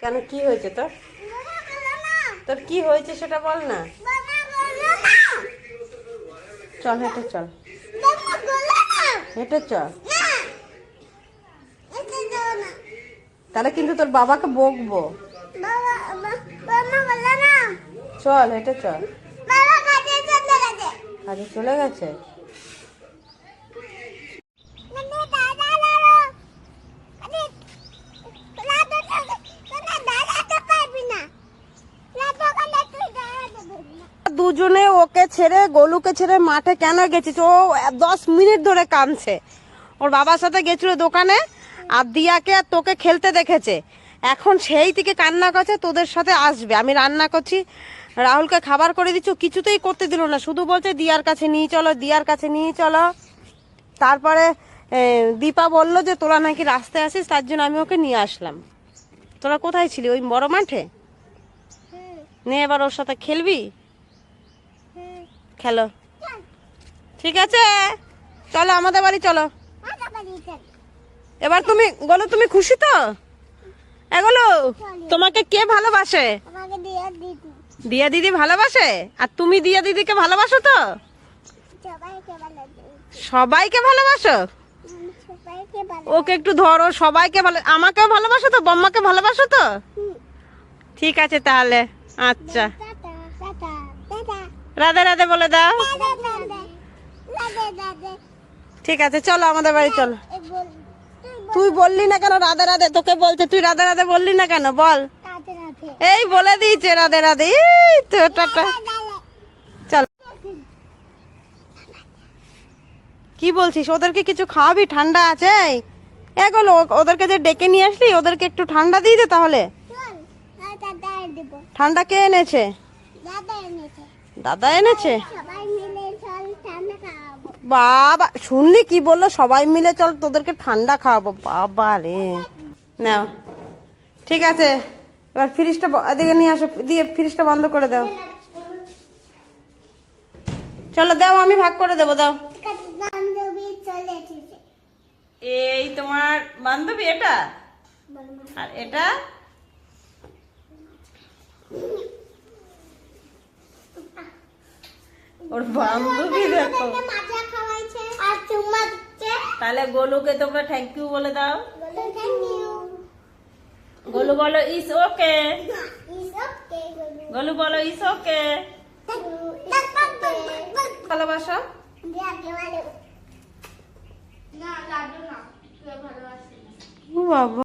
কেন, কি হয়েছে তোর? তোর কি হয়েছে সেটা বল না। চল হেঁটে চল, হেঁটে চল। তাহলে কিন্তু তোর বাবাকে বকবো। চল হেঁটে চল। কাজে চলে গেছে। দুজনে ওকে ছেড়ে, গোলুকে ছেড়ে মাঠে কেন গেছিস? ও 10 মিনিট ধরে কাঁদছে। ওর বাবার সাথে গেছিল দোকানে, আর দিয়াকে আর তোকে খেলতে দেখেছে। এখন সেই থেকে কান্না করছে তোদের সাথে আসবে। আমি রান্না করছি, রাহুলকে খাবার করে দিচ্ছ, কিছুতেই করতে দিল না। শুধু বলছে দিয়ার কাছে নিয়ে চলো, দিয়ার কাছে নিয়ে চলো। তারপরে দীপা বললো যে তোরা নাকি রাস্তায় আসিস, তার জন্য আমি ওকে নিয়ে আসলাম। তোরা কোথায় ছিলি? ওই বড় মাঠে। নে এবার ওর সাথে খেলবি? খেলো, ঠিক আছে। চলো আমাদের বাড়ি চলো। এবার তুমি বলো, তুমি খুশি তো? এগুলো তোমাকে কে ভালোবাসে? দিয়া দিদি ভালোবাসে। আর তুমি দিয়া দিদিকে ভালোবাসো তো? সবাইকে ভালোবাসো? ওকে একটু ধরো। সবাইকে ভালো, আমাকেও ভালোবাসো তো? বম্মাকে ভালোবাসো তো? ঠিক আছে তাহলে, আচ্ছা। রাধে রাধে বলে দাও। ঠিক আছে চলো আমাদের বাড়ি চলো। তুই বললি না কেন রাধে রাধে? তোকে বলছে, তুই রাধে রাধে বললি না কেন? বল। এই বলে দিয়েছে রাধে রাধে। এই তো টাটা। চল। কি বলছিস? ওদেরকে কিছু খাওয়াবি? ঠান্ডা আছে এগুলো। ওদেরকে যে ডেকে নিয়ে আসলি, ওদেরকে একটু ঠান্ডা দিয়ে দে তাহলে। ঠান্ডা কে এনেছে? দাদা এনেছে। বাবা, শুনলি কি বললো? সবাই মিলে চল তোদেরকে ঠান্ডা খাওয়াবো। বাবা রে। নাও, ঠিক আছে। এবার ফ্রিজটা এদিকে নিয়ে আসো, দিয়ে ফ্রিজটা বন্ধ করে দাও। চলো দাও, আমি ভাগ করে দেবো, দাও। এই তোমার বান্ধবী এটা, আর এটা ওর বান্ধবী। দেখো, তাহলে গোলুকে তোমরা থ্যাংক ইউ বলে দাও। গোলু বলো ইস ওকে। গোলু বলো ইস ওকে। ভালোবাসো। বাবা।